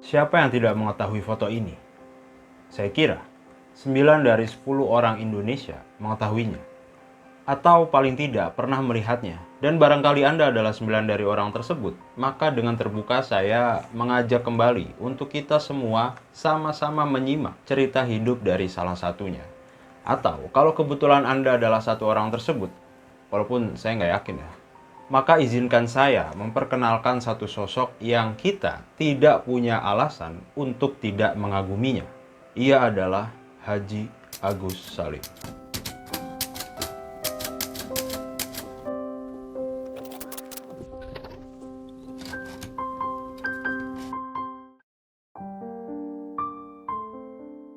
Siapa yang tidak mengetahui foto ini? Saya kira 9 dari 10 orang Indonesia mengetahuinya, atau paling tidak pernah melihatnya. Dan barangkali Anda adalah 9 dari orang tersebut, maka dengan terbuka saya mengajak kembali untuk kita semua sama-sama menyimak cerita hidup dari salah satunya. Atau kalau kebetulan Anda adalah satu orang tersebut, walaupun saya nggak yakin ya, maka izinkan saya memperkenalkan satu sosok yang kita tidak punya alasan untuk tidak mengaguminya. Ia adalah Haji Agus Salim.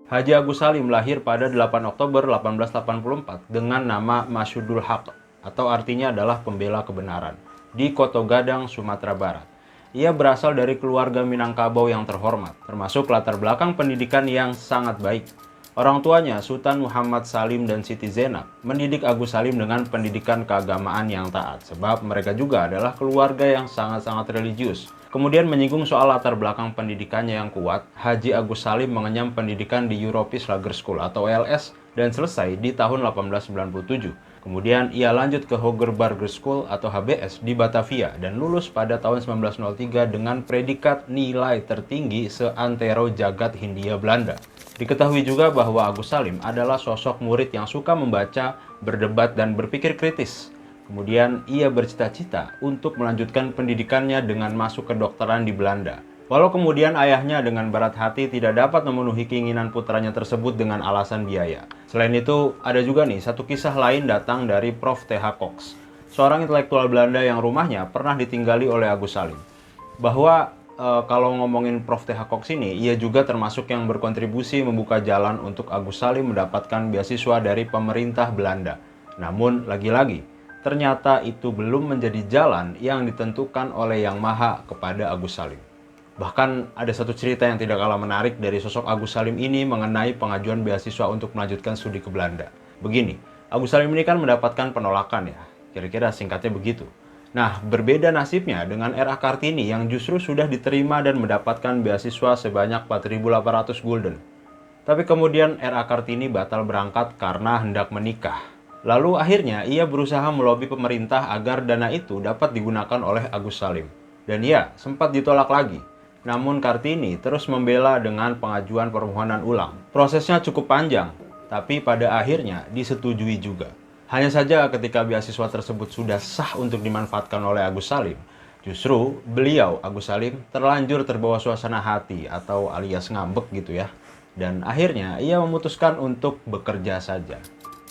Haji Agus Salim lahir pada 8 Oktober 1884 dengan nama Masyudul Haq, atau artinya adalah pembela kebenaran, di Koto Gadang, Sumatera Barat. Ia berasal dari keluarga Minangkabau yang terhormat, termasuk latar belakang pendidikan yang sangat baik. Orang tuanya, Sultan Muhammad Salim dan Siti Zainab, mendidik Agus Salim dengan pendidikan keagamaan yang taat, sebab mereka juga adalah keluarga yang sangat-sangat religius. Kemudian menyinggung soal latar belakang pendidikannya yang kuat, Haji Agus Salim mengenyam pendidikan di Europese Lager School atau ELS dan selesai di tahun 1897. Kemudian ia lanjut ke Hoger Burger School atau HBS di Batavia dan lulus pada tahun 1903 dengan predikat nilai tertinggi seantero jagat Hindia Belanda. Diketahui juga bahwa Agus Salim adalah sosok murid yang suka membaca, berdebat, dan berpikir kritis. Kemudian ia bercita-cita untuk melanjutkan pendidikannya dengan masuk kedokteran di Belanda. Walau kemudian ayahnya dengan berat hati tidak dapat memenuhi keinginan putranya tersebut dengan alasan biaya. Selain itu, ada juga nih satu kisah lain datang dari Prof. T.H. Cox, seorang intelektual Belanda yang rumahnya pernah ditinggali oleh Agus Salim. Bahwa kalau ngomongin Prof. T.H. Cox ini, ia juga termasuk yang berkontribusi membuka jalan untuk Agus Salim mendapatkan beasiswa dari pemerintah Belanda. Namun, lagi-lagi, ternyata itu belum menjadi jalan yang ditentukan oleh Yang Maha kepada Agus Salim. Bahkan ada satu cerita yang tidak kalah menarik dari sosok Agus Salim ini mengenai pengajuan beasiswa untuk melanjutkan studi ke Belanda. Begini, Agus Salim ini kan mendapatkan penolakan ya, kira-kira singkatnya begitu. Nah, berbeda nasibnya dengan R.A. Kartini yang justru sudah diterima dan mendapatkan beasiswa sebanyak 4.800 gulden. Tapi kemudian R.A. Kartini batal berangkat karena hendak menikah. Lalu akhirnya ia berusaha melobi pemerintah agar dana itu dapat digunakan oleh Agus Salim. Dan ia sempat ditolak lagi. Namun Kartini terus membela dengan pengajuan permohonan ulang. Prosesnya cukup panjang, tapi pada akhirnya disetujui juga. Hanya saja ketika beasiswa tersebut sudah sah untuk dimanfaatkan oleh Agus Salim, justru beliau, Agus Salim, terlanjur terbawa suasana hati atau alias ngambek gitu ya. Dan akhirnya ia memutuskan untuk bekerja saja.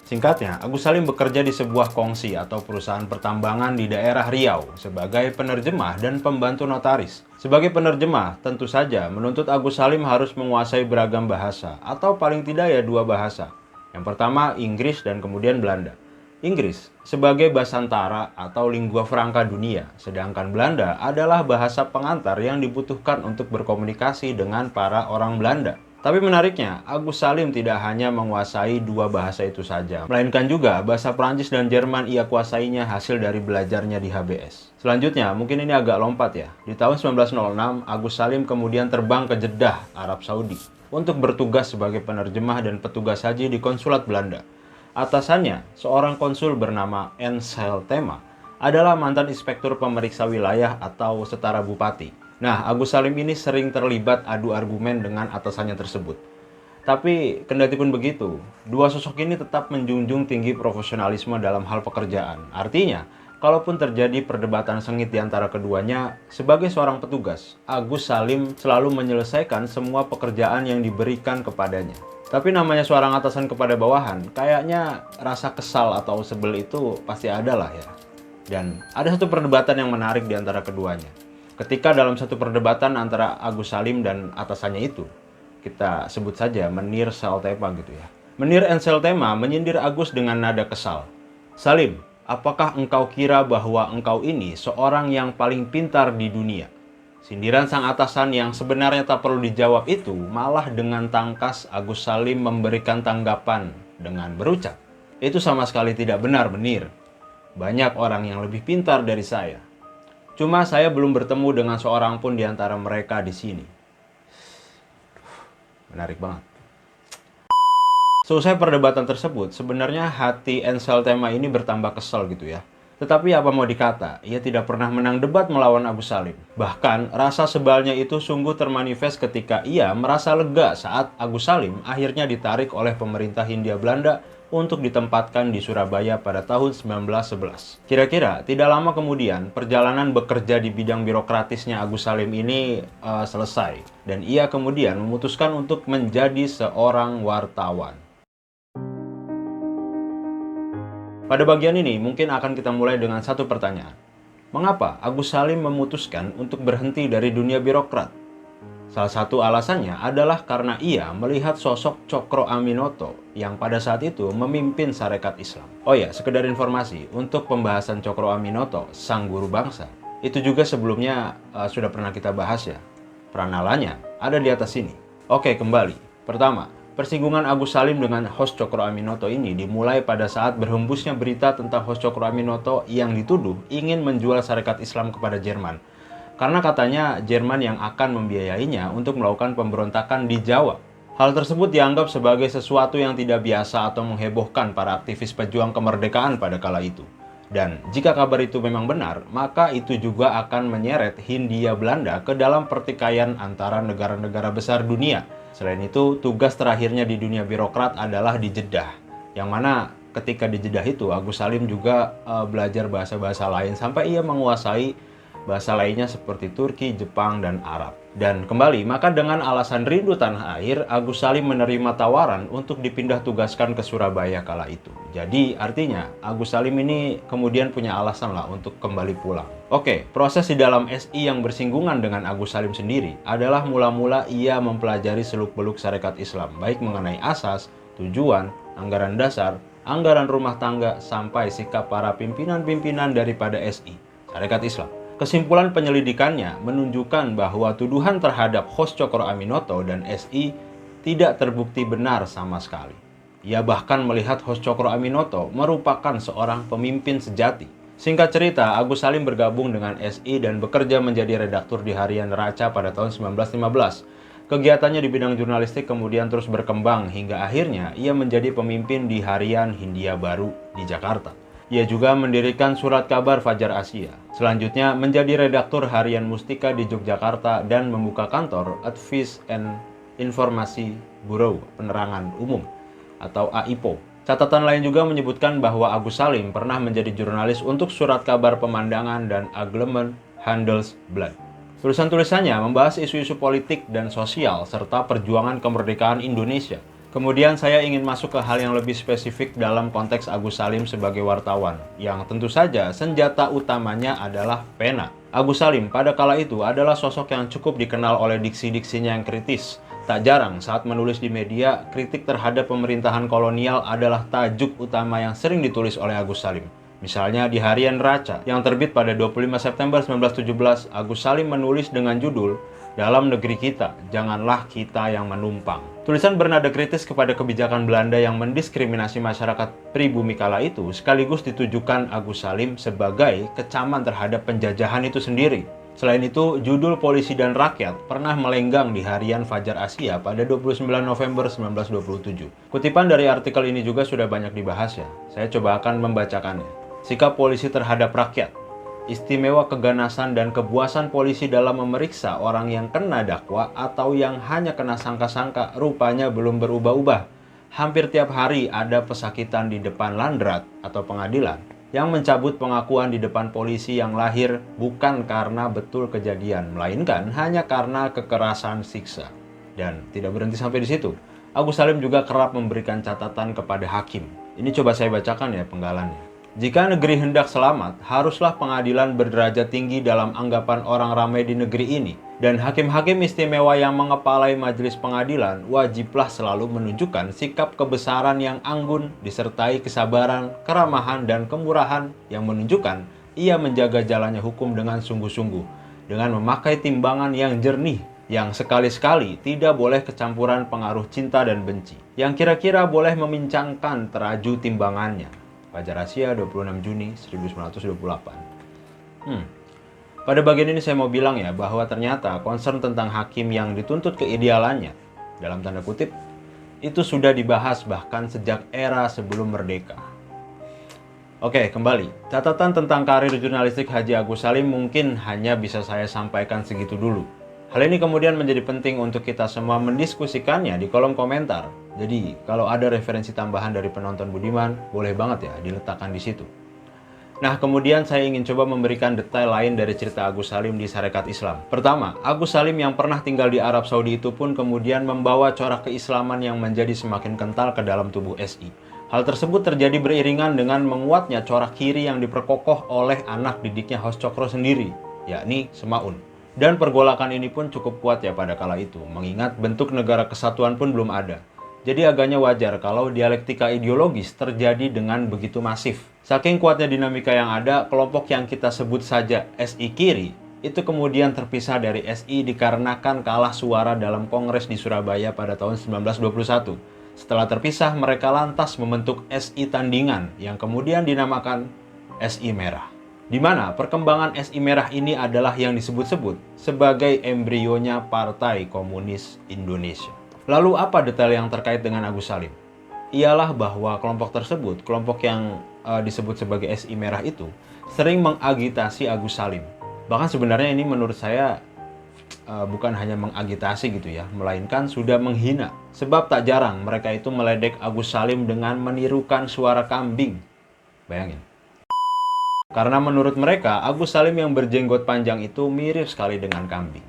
Singkatnya, Agus Salim bekerja di sebuah kongsi atau perusahaan pertambangan di daerah Riau sebagai penerjemah dan pembantu notaris. Sebagai penerjemah, tentu saja menuntut Agus Salim harus menguasai beragam bahasa atau paling tidak ya dua bahasa. Yang pertama Inggris dan kemudian Belanda. Inggris sebagai bahasantara atau lingua franca dunia, sedangkan Belanda adalah bahasa pengantar yang dibutuhkan untuk berkomunikasi dengan para orang Belanda. Tapi menariknya, Agus Salim tidak hanya menguasai dua bahasa itu saja, melainkan juga bahasa Prancis dan Jerman ia kuasainya hasil dari belajarnya di HBS. Selanjutnya, mungkin ini agak lompat ya. Di tahun 1906, Agus Salim kemudian terbang ke Jeddah, Arab Saudi, untuk bertugas sebagai penerjemah dan petugas haji di konsulat Belanda. Atasannya, seorang konsul bernama Ensel Tema, adalah mantan inspektur pemeriksa wilayah atau setara bupati. Nah, Agus Salim ini sering terlibat adu argumen dengan atasannya tersebut. Tapi, kendati pun begitu, dua sosok ini tetap menjunjung tinggi profesionalisme dalam hal pekerjaan. Artinya, kalaupun terjadi perdebatan sengit di antara keduanya, sebagai seorang petugas, Agus Salim selalu menyelesaikan semua pekerjaan yang diberikan kepadanya. Tapi namanya seorang atasan kepada bawahan, kayaknya rasa kesal atau sebel itu pasti ada lah ya. Dan ada satu perdebatan yang menarik di antara keduanya. Ketika dalam satu perdebatan antara Agus Salim dan atasannya itu, kita sebut saja Menir Seltema gitu ya. Menir Seltema menyindir Agus dengan nada kesal. Salim, apakah engkau kira bahwa engkau ini seorang yang paling pintar di dunia? Sindiran sang atasan yang sebenarnya tak perlu dijawab itu malah dengan tangkas Agus Salim memberikan tanggapan dengan berucap, itu sama sekali tidak benar, Menir. Banyak orang yang lebih pintar dari saya. Cuma saya belum bertemu dengan seorang pun di antara mereka di sini. Menarik banget. Selesai perdebatan tersebut, sebenarnya hati Ensel Tema ini bertambah kesal gitu ya. Tetapi apa mau dikata, ia tidak pernah menang debat melawan Agus Salim. Bahkan, rasa sebalnya itu sungguh termanifest ketika ia merasa lega saat Agus Salim akhirnya ditarik oleh pemerintah Hindia Belanda untuk ditempatkan di Surabaya pada tahun 1911. Kira-kira, tidak lama kemudian, perjalanan bekerja di bidang birokratisnya Agus Salim ini selesai. Dan ia kemudian memutuskan untuk menjadi seorang wartawan. Pada bagian ini mungkin akan kita mulai dengan satu pertanyaan. Mengapa Agus Salim memutuskan untuk berhenti dari dunia birokrat? Salah satu alasannya adalah karena ia melihat sosok Cokro Aminoto yang pada saat itu memimpin Sarekat Islam. Oh ya, sekedar informasi, untuk pembahasan Cokro Aminoto, sang guru bangsa, itu juga sebelumnya sudah pernah kita bahas ya. Peranalannya ada di atas sini. Oke, kembali. Pertama, persinggungan Agus Salim dengan host Cokro Aminoto ini dimulai pada saat berhembusnya berita tentang host Cokro Aminoto yang dituduh ingin menjual Sarekat Islam kepada Jerman. Karena katanya Jerman yang akan membiayainya untuk melakukan pemberontakan di Jawa. Hal tersebut dianggap sebagai sesuatu yang tidak biasa atau menghebohkan para aktivis pejuang kemerdekaan pada kala itu. Dan jika kabar itu memang benar, maka itu juga akan menyeret Hindia Belanda ke dalam pertikaian antara negara-negara besar dunia. Selain itu, tugas terakhirnya di dunia birokrat adalah di Jeddah. Yang mana ketika di Jeddah itu, Agus Salim juga belajar bahasa-bahasa lain sampai ia menguasai bahasa lainnya seperti Turki, Jepang, dan Arab. Dan kembali, maka dengan alasan rindu tanah air, Agus Salim menerima tawaran untuk dipindah tugaskan ke Surabaya kala itu. Jadi artinya Agus Salim ini kemudian punya alasan lah untuk kembali pulang. Oke, proses di dalam SI yang bersinggungan dengan Agus Salim sendiri adalah mula-mula ia mempelajari seluk-beluk Sarekat Islam, baik mengenai asas, tujuan, anggaran dasar, anggaran rumah tangga, sampai sikap para pimpinan-pimpinan daripada SI, Sarekat Islam. Kesimpulan penyelidikannya menunjukkan bahwa tuduhan terhadap host Cokro Aminoto dan SI tidak terbukti benar sama sekali. Ia bahkan melihat host Cokro Aminoto merupakan seorang pemimpin sejati. Singkat cerita, Agus Salim bergabung dengan SI dan bekerja menjadi redaktur di harian Neraca pada tahun 1915. Kegiatannya di bidang jurnalistik kemudian terus berkembang hingga akhirnya ia menjadi pemimpin di harian Hindia Baru di Jakarta. Ia juga mendirikan Surat Kabar Fajar Asia. Selanjutnya menjadi redaktur harian Mustika di Yogyakarta dan membuka kantor Advice and Informasi Bureau Penerangan Umum atau AIPO. Catatan lain juga menyebutkan bahwa Agus Salim pernah menjadi jurnalis untuk Surat Kabar Pemandangan dan Aglemen Handelsblad. Tulisan-tulisannya membahas isu-isu politik dan sosial serta perjuangan kemerdekaan Indonesia. Kemudian saya ingin masuk ke hal yang lebih spesifik dalam konteks Agus Salim sebagai wartawan, yang tentu saja senjata utamanya adalah pena. Agus Salim pada kala itu adalah sosok yang cukup dikenal oleh diksi-diksinya yang kritis. Tak jarang saat menulis di media, kritik terhadap pemerintahan kolonial adalah tajuk utama yang sering ditulis oleh Agus Salim. Misalnya di harian Neraca yang terbit pada 25 September 1917, Agus Salim menulis dengan judul "Dalam Negeri Kita, Janganlah Kita Yang Menumpang". Tulisan bernada kritis kepada kebijakan Belanda yang mendiskriminasi masyarakat pribumi kala itu sekaligus ditujukan Agus Salim sebagai kecaman terhadap penjajahan itu sendiri. Selain itu, judul Polisi dan Rakyat pernah melenggang di harian Fajar Asia pada 29 November 1927. Kutipan dari artikel ini juga sudah banyak dibahas ya. Saya coba akan membacakannya. Sikap polisi terhadap rakyat. Istimewa keganasan dan kepuasan polisi dalam memeriksa orang yang kena dakwa atau yang hanya kena sangka-sangka rupanya belum berubah-ubah. Hampir tiap hari ada pesakitan di depan landrat atau pengadilan yang mencabut pengakuan di depan polisi yang lahir bukan karena betul kejadian, melainkan hanya karena kekerasan siksa. Dan tidak berhenti sampai di situ. Agus Salim juga kerap memberikan catatan kepada hakim. Ini coba saya bacakan ya penggalannya. Jika negeri hendak selamat, haruslah pengadilan berderajat tinggi dalam anggapan orang ramai di negeri ini. Dan hakim-hakim istimewa yang mengepalai majelis pengadilan wajiblah selalu menunjukkan sikap kebesaran yang anggun disertai kesabaran, keramahan, dan kemurahan yang menunjukkan ia menjaga jalannya hukum dengan sungguh-sungguh. Dengan memakai timbangan yang jernih, yang sekali-sekali tidak boleh kecampuran pengaruh cinta dan benci, yang kira-kira boleh memincangkan teraju timbangannya. Fajar Asia 26 Juni 1928. Pada bagian ini saya mau bilang ya bahwa ternyata concern tentang hakim yang dituntut keidealannya dalam tanda kutip, itu sudah dibahas bahkan sejak era sebelum merdeka. Oke, kembali. Catatan tentang karir jurnalistik Haji Agus Salim mungkin hanya bisa saya sampaikan segitu dulu. Hal ini kemudian menjadi penting untuk kita semua mendiskusikannya di kolom komentar. Jadi, kalau ada referensi tambahan dari penonton budiman, boleh banget ya diletakkan di situ. Nah, kemudian saya ingin coba memberikan detail lain dari cerita Agus Salim di Sarekat Islam. Pertama, Agus Salim yang pernah tinggal di Arab Saudi itu pun kemudian membawa corak keislaman yang menjadi semakin kental ke dalam tubuh SI. Hal tersebut terjadi beriringan dengan menguatnya corak kiri yang diperkokoh oleh anak didiknya Hos Cokro sendiri, yakni Semaun. Dan pergolakan ini pun cukup kuat ya pada kala itu, mengingat bentuk negara kesatuan pun belum ada. Jadi agaknya wajar kalau dialektika ideologis terjadi dengan begitu masif. Saking kuatnya dinamika yang ada, kelompok yang kita sebut saja SI Kiri itu kemudian terpisah dari SI dikarenakan kalah suara dalam Kongres di Surabaya pada tahun 1921. Setelah terpisah, mereka lantas membentuk SI Tandingan yang kemudian dinamakan SI Merah. Di mana perkembangan SI Merah ini adalah yang disebut-sebut sebagai embrionya Partai Komunis Indonesia. Lalu apa detail yang terkait dengan Agus Salim? Ialah bahwa kelompok tersebut, kelompok yang disebut sebagai SI Merah itu, sering mengagitasi Agus Salim. Bahkan sebenarnya ini menurut saya bukan hanya mengagitasi gitu ya, melainkan sudah menghina. Sebab tak jarang mereka itu meledek Agus Salim dengan menirukan suara kambing. Bayangin. Karena menurut mereka, Agus Salim yang berjenggot panjang itu mirip sekali dengan kambing.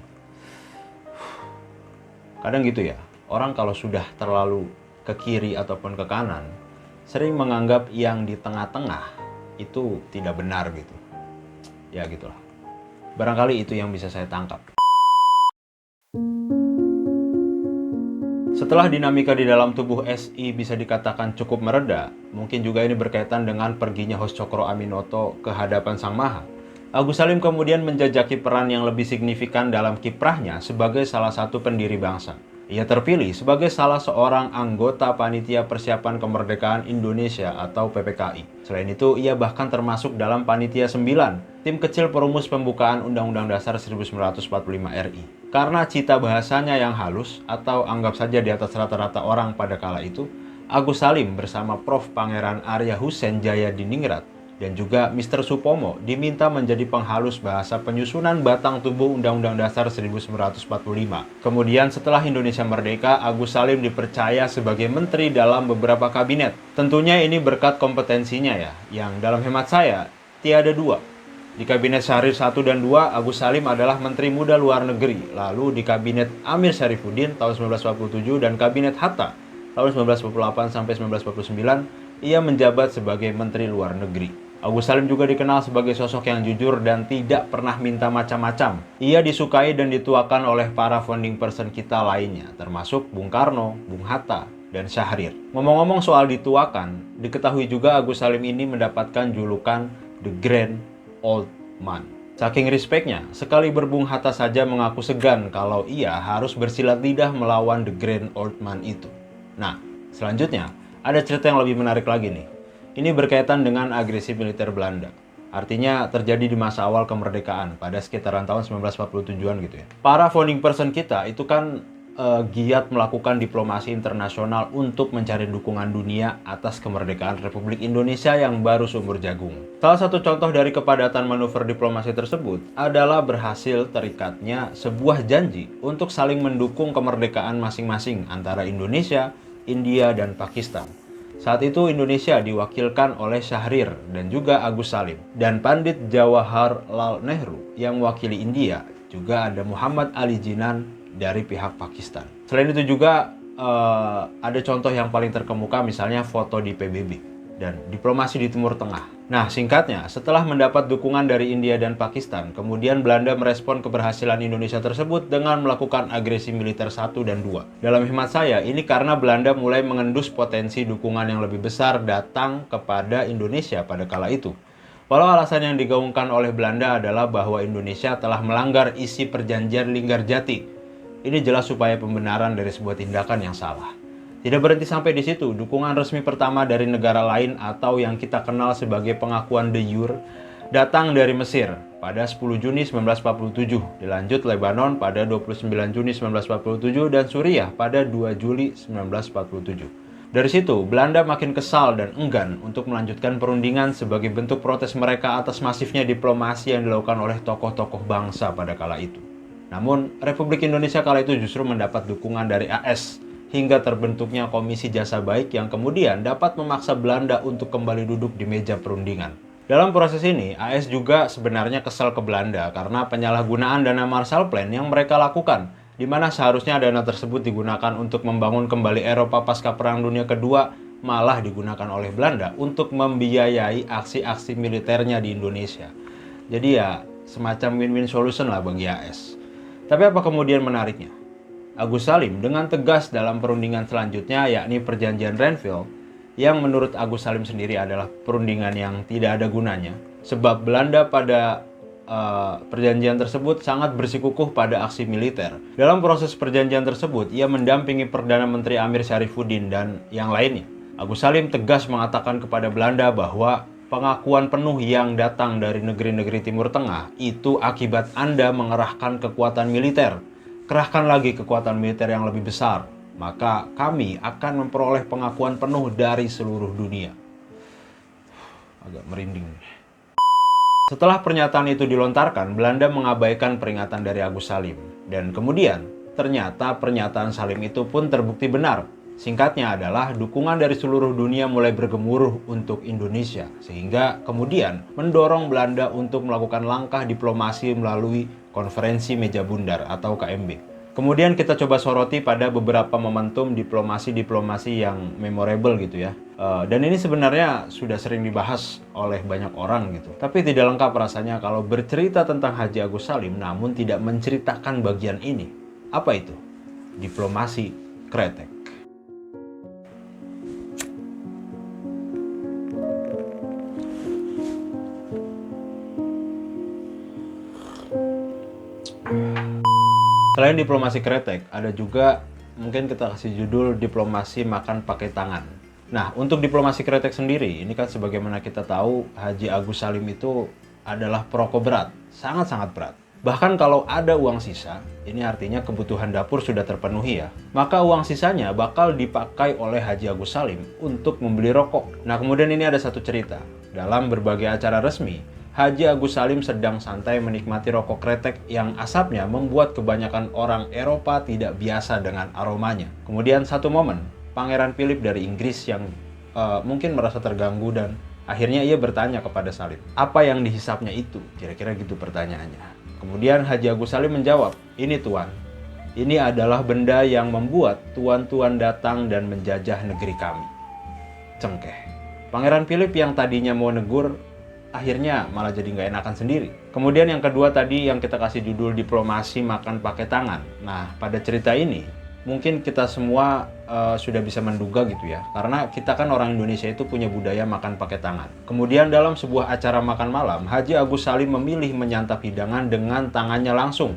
Kadang gitu ya. Orang kalau sudah terlalu ke kiri ataupun ke kanan, sering menganggap yang di tengah-tengah itu tidak benar gitu. Ya gitulah. Barangkali itu yang bisa saya tangkap. Setelah dinamika di dalam tubuh SI bisa dikatakan cukup mereda, mungkin juga ini berkaitan dengan perginya Hos Cokro Aminoto ke hadapan Sang Maha. Agus Salim kemudian menjajaki peran yang lebih signifikan dalam kiprahnya sebagai salah satu pendiri bangsa. Ia terpilih sebagai salah seorang anggota Panitia Persiapan Kemerdekaan Indonesia atau PPKI. Selain itu, ia bahkan termasuk dalam Panitia 9, tim kecil perumus pembukaan Undang-Undang Dasar 1945 RI. Karena cita bahasanya yang halus atau anggap saja di atas rata-rata orang pada kala itu, Agus Salim bersama Prof. Pangeran Arya Hussein Jayadiningrat dan juga Mr. Supomo diminta menjadi penghalus bahasa penyusunan batang tubuh Undang-Undang Dasar 1945. Kemudian setelah Indonesia merdeka, Agus Salim dipercaya sebagai menteri dalam beberapa kabinet. Tentunya ini berkat kompetensinya ya, yang dalam hemat saya tiada dua. Di kabinet Syahrir 1 dan 2, Agus Salim adalah Menteri Muda Luar Negeri. Lalu di kabinet Amir Syarifuddin tahun 1947 dan kabinet Hatta tahun 1948 sampai 1949, ia menjabat sebagai Menteri Luar Negeri. Agus Salim juga dikenal sebagai sosok yang jujur dan tidak pernah minta macam-macam. Ia disukai dan dituakan oleh para founding person kita lainnya, termasuk Bung Karno, Bung Hatta, dan Syahrir. Ngomong-ngomong soal dituakan, diketahui juga Agus Salim ini mendapatkan julukan The Grand Old Man. Saking respectnya, sekali Bung Hatta saja mengaku segan kalau ia harus bersilat lidah melawan The Grand Old Man itu. Nah, selanjutnya ada cerita yang lebih menarik lagi nih. Ini berkaitan dengan agresi militer Belanda. Artinya terjadi di masa awal kemerdekaan pada sekitaran tahun 1947-an gitu ya. Para founding person kita itu kan giat melakukan diplomasi internasional untuk mencari dukungan dunia atas kemerdekaan Republik Indonesia yang baru seumur jagung. Salah satu contoh dari kepadatan manuver diplomasi tersebut adalah berhasil terikatnya sebuah janji untuk saling mendukung kemerdekaan masing-masing antara Indonesia, India, dan Pakistan. Saat itu Indonesia diwakilkan oleh Syahrir dan juga Agus Salim. Dan Pandit Jawaharlal Nehru yang mewakili India, juga ada Muhammad Ali Jinan dari pihak Pakistan. Selain itu juga ada contoh yang paling terkemuka, misalnya foto di PBB dan diplomasi di Timur Tengah. Nah, singkatnya, setelah mendapat dukungan dari India dan Pakistan, kemudian Belanda merespon keberhasilan Indonesia tersebut dengan melakukan agresi militer 1 dan 2. Dalam hemat saya, ini karena Belanda mulai mengendus potensi dukungan yang lebih besar datang kepada Indonesia pada kala itu. Walau alasan yang digaungkan oleh Belanda adalah bahwa Indonesia telah melanggar isi perjanjian Linggarjati. Ini jelas supaya pembenaran dari sebuah tindakan yang salah. Tidak berhenti sampai di situ, dukungan resmi pertama dari negara lain atau yang kita kenal sebagai pengakuan de jure datang dari Mesir pada 10 Juni 1947, dilanjut Lebanon pada 29 Juni 1947, dan Suriah pada 2 Juli 1947. Dari situ, Belanda makin kesal dan enggan untuk melanjutkan perundingan sebagai bentuk protes mereka atas masifnya diplomasi yang dilakukan oleh tokoh-tokoh bangsa pada kala itu. Namun, Republik Indonesia kala itu justru mendapat dukungan dari AS, hingga terbentuknya Komisi Jasa Baik yang kemudian dapat memaksa Belanda untuk kembali duduk di meja perundingan. Dalam proses ini, AS juga sebenarnya kesal ke Belanda karena penyalahgunaan dana Marshall Plan yang mereka lakukan, di mana seharusnya dana tersebut digunakan untuk membangun kembali Eropa pasca Perang Dunia Kedua, malah digunakan oleh Belanda untuk membiayai aksi-aksi militernya di Indonesia. Jadi ya, semacam win-win solution lah bagi AS. Tapi apa kemudian menariknya? Agus Salim dengan tegas dalam perundingan selanjutnya, yakni Perjanjian Renville, yang menurut Agus Salim sendiri adalah perundingan yang tidak ada gunanya, sebab Belanda pada perjanjian tersebut sangat bersikukuh pada aksi militer. Dalam proses perjanjian tersebut, ia mendampingi Perdana Menteri Amir Syarifuddin dan yang lainnya. Agus Salim tegas mengatakan kepada Belanda bahwa pengakuan penuh yang datang dari negeri-negeri Timur Tengah itu akibat Anda mengerahkan kekuatan militer. Kerahkan lagi kekuatan militer yang lebih besar, maka kami akan memperoleh pengakuan penuh dari seluruh dunia. Agak merinding. Setelah pernyataan itu dilontarkan, Belanda mengabaikan peringatan dari Agus Salim. Dan kemudian, ternyata pernyataan Salim itu pun terbukti benar. Singkatnya adalah dukungan dari seluruh dunia mulai bergemuruh untuk Indonesia, sehingga kemudian mendorong Belanda untuk melakukan langkah diplomasi melalui Konferensi Meja Bundar atau KMB. Kemudian kita coba soroti pada beberapa momentum diplomasi yang memorable gitu ya. Dan ini sebenarnya sudah sering dibahas oleh banyak orang gitu. Tapi tidak lengkap rasanya kalau bercerita tentang Haji Agus Salim namun tidak menceritakan bagian ini. Apa itu? Diplomasi kretek. Selain diplomasi kretek, ada juga mungkin kita kasih judul diplomasi makan pakai tangan. Nah, untuk diplomasi kretek sendiri, ini kan sebagaimana kita tahu, Haji Agus Salim itu adalah perokok berat, sangat-sangat berat. Bahkan kalau ada uang sisa, ini artinya kebutuhan dapur sudah terpenuhi ya, maka uang sisanya bakal dipakai oleh Haji Agus Salim untuk membeli rokok. Nah, kemudian ini ada satu cerita. Dalam berbagai acara resmi, Haji Agus Salim sedang santai menikmati rokok kretek yang asapnya membuat kebanyakan orang Eropa tidak biasa dengan aromanya. Kemudian satu momen, Pangeran Philip dari Inggris yang mungkin merasa terganggu dan akhirnya ia bertanya kepada Salim, apa yang dihisapnya itu? Kira-kira gitu pertanyaannya. Kemudian Haji Agus Salim menjawab, ini tuan, ini adalah benda yang membuat tuan-tuan datang dan menjajah negeri kami. Cengkeh. Pangeran Philip yang tadinya mau negur, akhirnya malah jadi nggak enakan sendiri. Kemudian yang kedua tadi yang kita kasih judul diplomasi makan pakai tangan. Nah, pada cerita ini mungkin kita semua sudah bisa menduga gitu ya. Karena kita kan orang Indonesia itu punya budaya makan pakai tangan. Kemudian dalam sebuah acara makan malam, Haji Agus Salim memilih menyantap hidangan dengan tangannya langsung.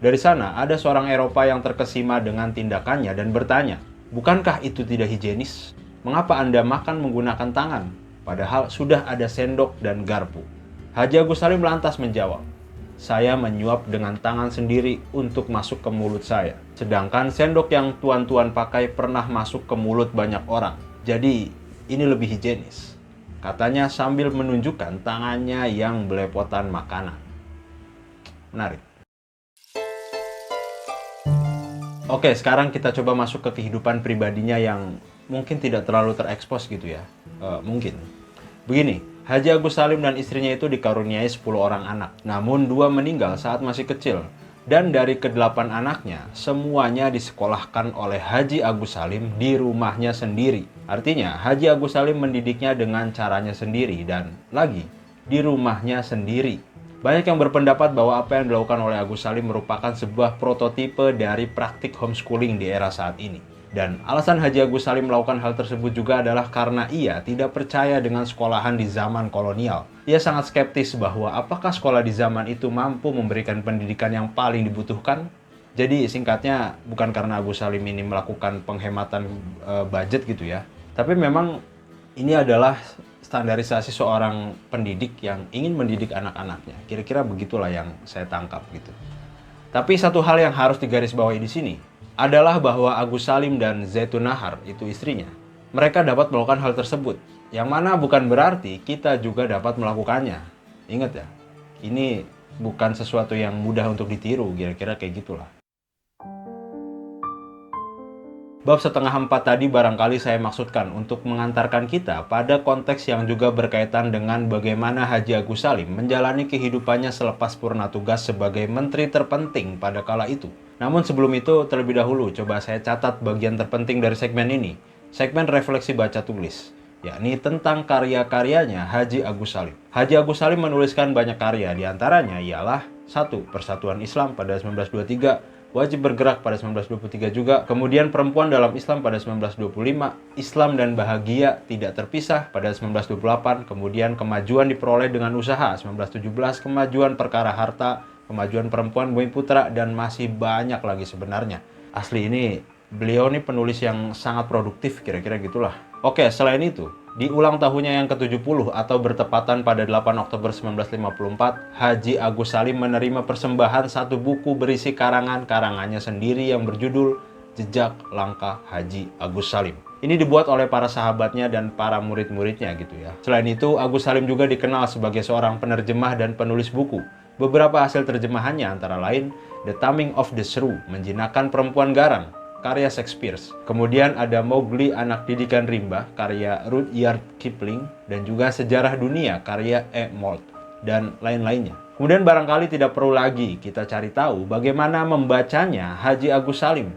Dari sana ada seorang Eropa yang terkesima dengan tindakannya dan bertanya, bukankah itu tidak higienis? Mengapa Anda makan menggunakan tangan? Padahal sudah ada sendok dan garpu. Haji Agus Salim lantas menjawab, saya menyuap dengan tangan sendiri untuk masuk ke mulut saya. Sedangkan sendok yang tuan-tuan pakai pernah masuk ke mulut banyak orang. Jadi ini lebih higienis. Katanya sambil menunjukkan tangannya yang belepotan makanan. Menarik. Oke, sekarang kita coba masuk ke kehidupan pribadinya yang mungkin tidak terlalu terekspos gitu ya. Mungkin. Begini, Haji Agus Salim dan istrinya itu dikaruniai 10 orang anak. Namun 2 meninggal saat masih kecil. Dan dari ke-8 anaknya, semuanya disekolahkan oleh Haji Agus Salim di rumahnya sendiri. Artinya, Haji Agus Salim mendidiknya dengan caranya sendiri dan lagi di rumahnya sendiri. Banyak yang berpendapat bahwa apa yang dilakukan oleh Agus Salim merupakan sebuah prototipe dari praktik homeschooling di era saat ini. Dan alasan Haji Agus Salim melakukan hal tersebut juga adalah karena ia tidak percaya dengan sekolahan di zaman kolonial. Ia sangat skeptis bahwa apakah sekolah di zaman itu mampu memberikan pendidikan yang paling dibutuhkan. Jadi singkatnya bukan karena Agus Salim ini melakukan penghematan budget gitu ya. Tapi memang ini adalah standarisasi seorang pendidik yang ingin mendidik anak-anaknya. Kira-kira begitulah yang saya tangkap gitu. Tapi satu hal yang harus digarisbawahi di sini adalah bahwa Agus Salim dan Zaitun Nahar, itu istrinya, mereka dapat melakukan hal tersebut. Yang mana bukan berarti kita juga dapat melakukannya. Ingat ya, ini bukan sesuatu yang mudah untuk ditiru, kira-kira kayak gitulah. Bab setengah 4 tadi barangkali saya maksudkan untuk mengantarkan kita pada konteks yang juga berkaitan dengan bagaimana Haji Agus Salim menjalani kehidupannya selepas purna tugas sebagai menteri terpenting pada kala itu. Namun sebelum itu, terlebih dahulu coba saya catat bagian terpenting dari segmen ini, segmen refleksi baca tulis, yakni tentang karya-karyanya Haji Agus Salim. Haji Agus Salim menuliskan banyak karya, diantaranya ialah 1. Persatuan Islam pada 1923, Wajib Bergerak pada 1923 juga, kemudian Perempuan dalam Islam pada 1925, Islam dan Bahagia Tidak Terpisah pada 1928, kemudian Kemajuan Diperoleh dengan Usaha 1917, Kemajuan Perkara Harta, Kemajuan Perempuan Bumi Putra, dan masih banyak lagi sebenarnya. Asli ini beliau nih penulis yang sangat produktif, kira-kira gitulah. Oke, selain itu, di ulang tahunnya yang ke-70 atau bertepatan pada 8 Oktober 1954, Haji Agus Salim menerima persembahan satu buku berisi karangannya sendiri yang berjudul Jejak Langkah Haji Agus Salim. Ini dibuat oleh para sahabatnya dan para murid-muridnya gitu ya. Selain itu, Agus Salim juga dikenal sebagai seorang penerjemah dan penulis buku. Beberapa hasil terjemahannya antara lain The Taming of the Shrew, Menjinakkan Perempuan Garang, karya Shakespeare. Kemudian ada Mowgli Anak Didikan Rimba, karya Rudyard Kipling, dan juga Sejarah Dunia, karya E. Moult, dan lain-lainnya. Kemudian barangkali tidak perlu lagi kita cari tahu bagaimana membacanya Haji Agus Salim.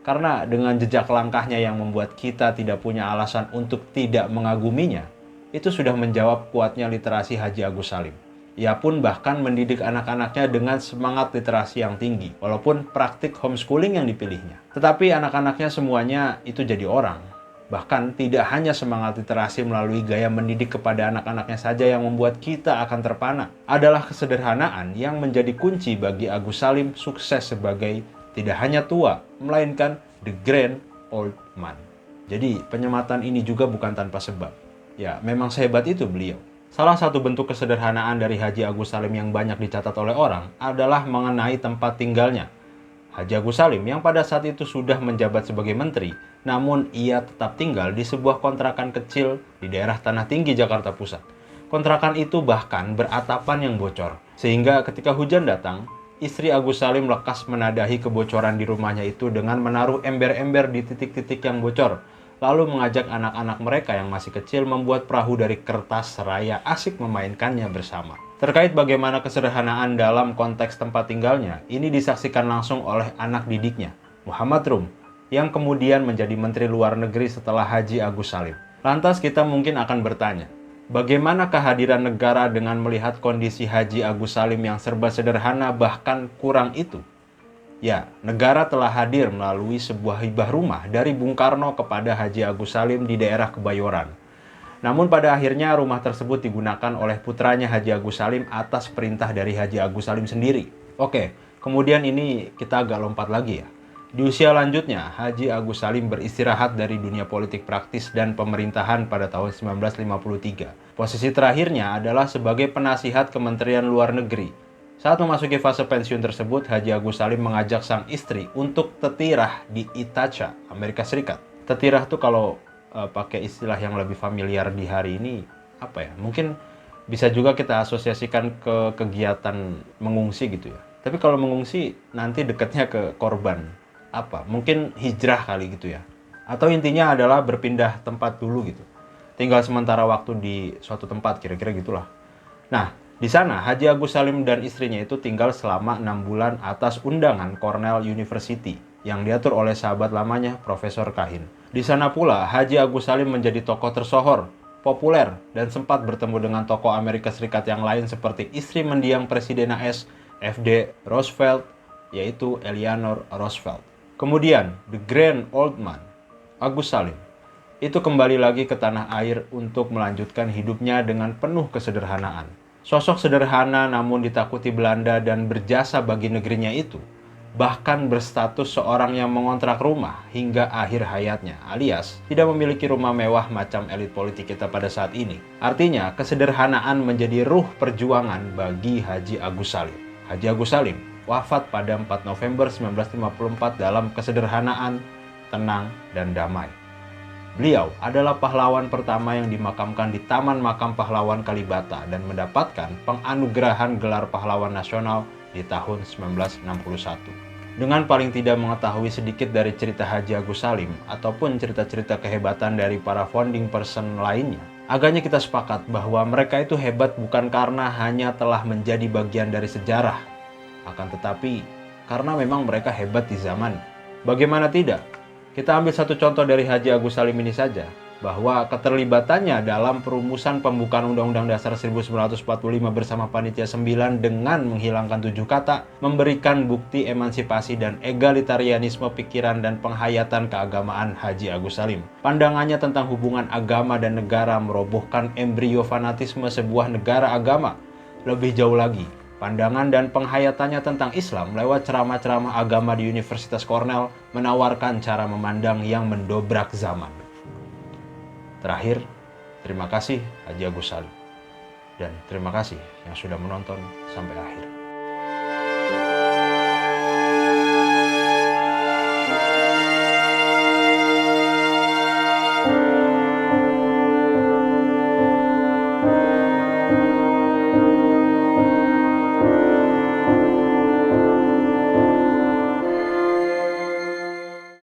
Karena dengan jejak langkahnya yang membuat kita tidak punya alasan untuk tidak mengaguminya, itu sudah menjawab kuatnya literasi Haji Agus Salim. Ia pun bahkan mendidik anak-anaknya dengan semangat literasi yang tinggi, walaupun praktik homeschooling yang dipilihnya. Tetapi anak-anaknya semuanya itu jadi orang. Bahkan tidak hanya semangat literasi melalui gaya mendidik kepada anak-anaknya saja yang membuat kita akan terpana. Adalah kesederhanaan yang menjadi kunci bagi Agus Salim sukses sebagai tidak hanya tua, melainkan the grand old man. Jadi penyematan ini juga bukan tanpa sebab. Ya, memang sehebat itu beliau. Salah satu bentuk kesederhanaan dari Haji Agus Salim yang banyak dicatat oleh orang adalah mengenai tempat tinggalnya. Haji Agus Salim yang pada saat itu sudah menjabat sebagai menteri, namun ia tetap tinggal di sebuah kontrakan kecil di daerah Tanah Tinggi, Jakarta Pusat. Kontrakan itu bahkan beratapan yang bocor, sehingga ketika hujan datang, istri Agus Salim lekas menadahi kebocoran di rumahnya itu dengan menaruh ember-ember di titik-titik yang bocor, lalu mengajak anak-anak mereka yang masih kecil membuat perahu dari kertas seraya asik memainkannya bersama. Terkait bagaimana kesederhanaan dalam konteks tempat tinggalnya, ini disaksikan langsung oleh anak didiknya, Muhammad Rum, yang kemudian menjadi Menteri Luar Negeri setelah Haji Agus Salim. Lantas kita mungkin akan bertanya, bagaimana kehadiran negara dengan melihat kondisi Haji Agus Salim yang serba sederhana bahkan kurang itu? Ya, negara telah hadir melalui sebuah hibah rumah dari Bung Karno kepada Haji Agus Salim di daerah Kebayoran. Namun pada akhirnya rumah tersebut digunakan oleh putranya Haji Agus Salim atas perintah dari Haji Agus Salim sendiri. Oke, kemudian ini kita agak lompat lagi ya. Di usia lanjutnya, Haji Agus Salim beristirahat dari dunia politik praktis dan pemerintahan pada tahun 1953. Posisi terakhirnya adalah sebagai penasihat Kementerian Luar Negeri. Saat memasuki fase pensiun tersebut, Haji Agus Salim mengajak sang istri untuk tetirah di Ithaca, Amerika Serikat. Tetirah tuh kalau pakai istilah yang lebih familiar di hari ini, apa ya? Mungkin bisa juga kita asosiasikan ke kegiatan mengungsi gitu ya. Tapi kalau mengungsi nanti dekatnya ke korban. Apa? Mungkin hijrah kali gitu ya. Atau intinya adalah berpindah tempat dulu gitu. Tinggal sementara waktu di suatu tempat, kira-kira gitulah. Nah, di sana, Haji Agus Salim dan istrinya itu tinggal selama 6 bulan atas undangan Cornell University yang diatur oleh sahabat lamanya, Profesor Kahin. Di sana pula, Haji Agus Salim menjadi tokoh tersohor, populer, dan sempat bertemu dengan tokoh Amerika Serikat yang lain seperti istri mendiang Presiden AS, F.D. Roosevelt, yaitu Eleanor Roosevelt. Kemudian, the grand old man, Agus Salim, itu kembali lagi ke tanah air untuk melanjutkan hidupnya dengan penuh kesederhanaan. Sosok sederhana namun ditakuti Belanda dan berjasa bagi negerinya itu bahkan berstatus seorang yang mengontrak rumah hingga akhir hayatnya, alias tidak memiliki rumah mewah macam elit politik kita pada saat ini. Artinya, kesederhanaan menjadi ruh perjuangan bagi Haji Agus Salim. Haji Agus Salim wafat pada 4 November 1954 dalam kesederhanaan, tenang, dan damai. Beliau adalah pahlawan pertama yang dimakamkan di Taman Makam Pahlawan Kalibata dan mendapatkan penganugerahan gelar pahlawan nasional di tahun 1961. Dengan paling tidak mengetahui sedikit dari cerita Haji Agus Salim ataupun cerita-cerita kehebatan dari para founding person lainnya, agaknya kita sepakat bahwa mereka itu hebat bukan karena hanya telah menjadi bagian dari sejarah, akan tetapi karena memang mereka hebat di zaman. Bagaimana tidak? Kita ambil satu contoh dari Haji Agus Salim ini saja, bahwa keterlibatannya dalam perumusan pembukaan Undang-Undang Dasar 1945 bersama Panitia 9 dengan menghilangkan 7 kata, memberikan bukti emansipasi dan egalitarianisme pikiran dan penghayatan keagamaan Haji Agus Salim. Pandangannya tentang hubungan agama dan negara merobohkan embrio fanatisme sebuah negara agama. Lebih jauh lagi, pandangan dan penghayatannya tentang Islam lewat ceramah-ceramah agama di Universitas Cornell menawarkan cara memandang yang mendobrak zaman. Terakhir, terima kasih Haji Agus Salim. Dan terima kasih yang sudah menonton sampai akhir.